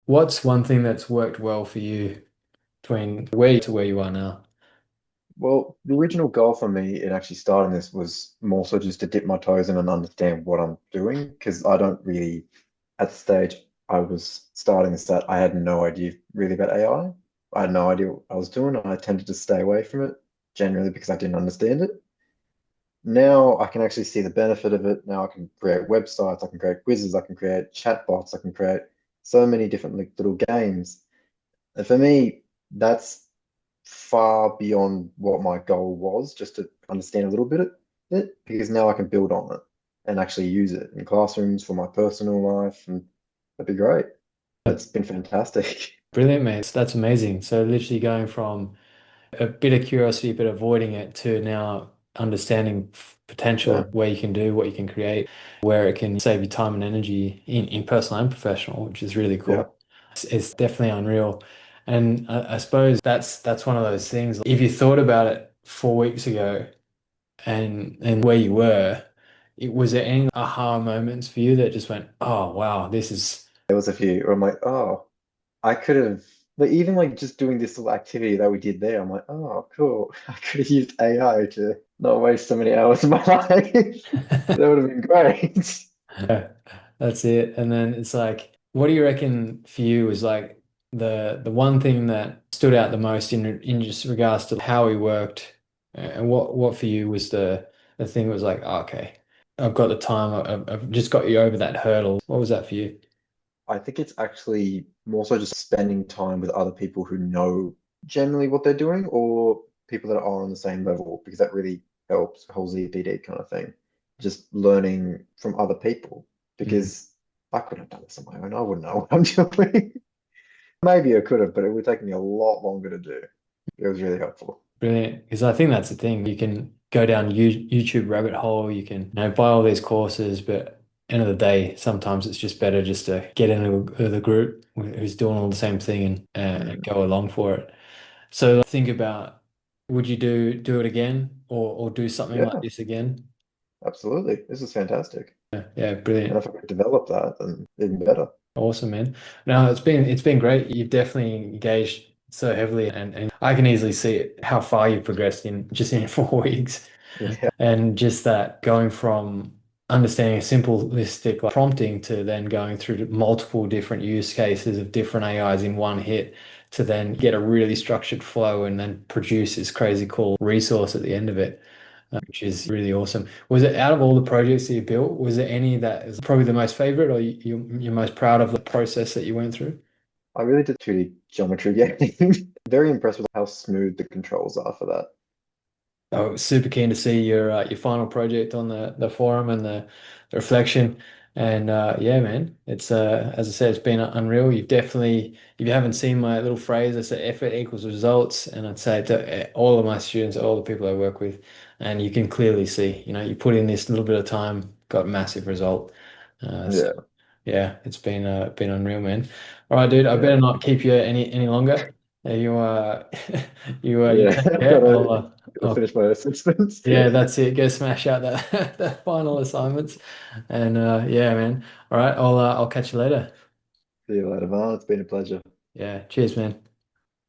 What's one thing that's worked well for you between where you to where you are now? Well, the original goal for me in actually starting this was more so just to dip my toes in and understand what I'm doing because I don't really, at the stage I was starting this, that I had no idea really about AI. I had no idea what I was doing, and I tended to stay away from it generally because I didn't understand it. Now I can actually see the benefit of it. Now I can create websites, I can create quizzes, I can create chatbots, I can create so many different like, little games. And for me, that's far beyond what my goal was, just to understand a little bit of it, because now I can build on it and actually use it in classrooms for my personal life, and that'd be great. It's been fantastic. Brilliant, mate. That's amazing. So literally going from a bit of curiosity, but avoiding it to now understanding potential, Yeah, where you can do, what you can create, where it can save you time and energy in personal and professional, which is really yeah, cool. It's definitely unreal. And I suppose that's one of those things. If you thought about it 4 weeks ago and where you were, was there any aha moments for you that just went, oh wow, this is there was a few where I'm like, oh, I could have, like, even like just doing this little activity that we did there, I'm like, oh, cool. I could have used AI to not waste so many hours of my life. That would have been great. Yeah, that's it. And then it's like, what do you reckon for you was like the one thing that stood out the most in just regards to how we worked, and what for you was the thing that was like, "Oh, okay, I've got the time, I've just got you over that hurdle." What was that for you? I think it's actually more so just spending time with other people who know generally what they're doing or people that are on the same level because that really helps the whole ZPD kind of thing. Just learning from other people Mm. because I couldn't have done this on my own. I wouldn't know what I'm doing. Maybe I could have, but it would take me a lot longer to do. It was really helpful. Brilliant, because I think that's the thing. You can go down YouTube rabbit hole. You can, buy all these courses, but end of the day, sometimes it's just better just to get into the group who's doing all the same thing and Mm, go along for it. So think about, would you do it again or do something like yeah, this again? absolutely. This is fantastic. Yeah, yeah, And brilliant. if I could develop that, then even better. Awesome, man. No, it's been great. You've definitely engaged so heavily and I can easily see it, how far you've progressed in just in 4 weeks. Yeah, And just that going from understanding a simplistic like, prompting to then going through multiple different use cases of different AIs in one hit to then get a really structured flow and then produce this crazy cool resource at the end of it, which is really awesome. Was it out of all the projects that you built, was there any that is probably the most favorite or you're most proud of the process that you went through? I really did 2D geometry game. Very impressed with how smooth the controls are for that. Oh, super keen to see your final project on the forum and the reflection. And yeah, man, it's as I said, it's been unreal. You've definitely, if you haven't seen my little phrase, I say effort equals results, and I'd say to all of my students, all the people I work with, and you can clearly see, you put in this little bit of time, got a massive result. So Yeah, yeah, it's been unreal, man. All right, dude, I yeah, better not keep you any longer. You you yeah. take I've care. got to I'll finish my assessments. yeah, that's it. Go smash out that that final assignments, and yeah, man. All right, I'll catch you later. See you later, man. It's been a pleasure. Yeah, cheers, man.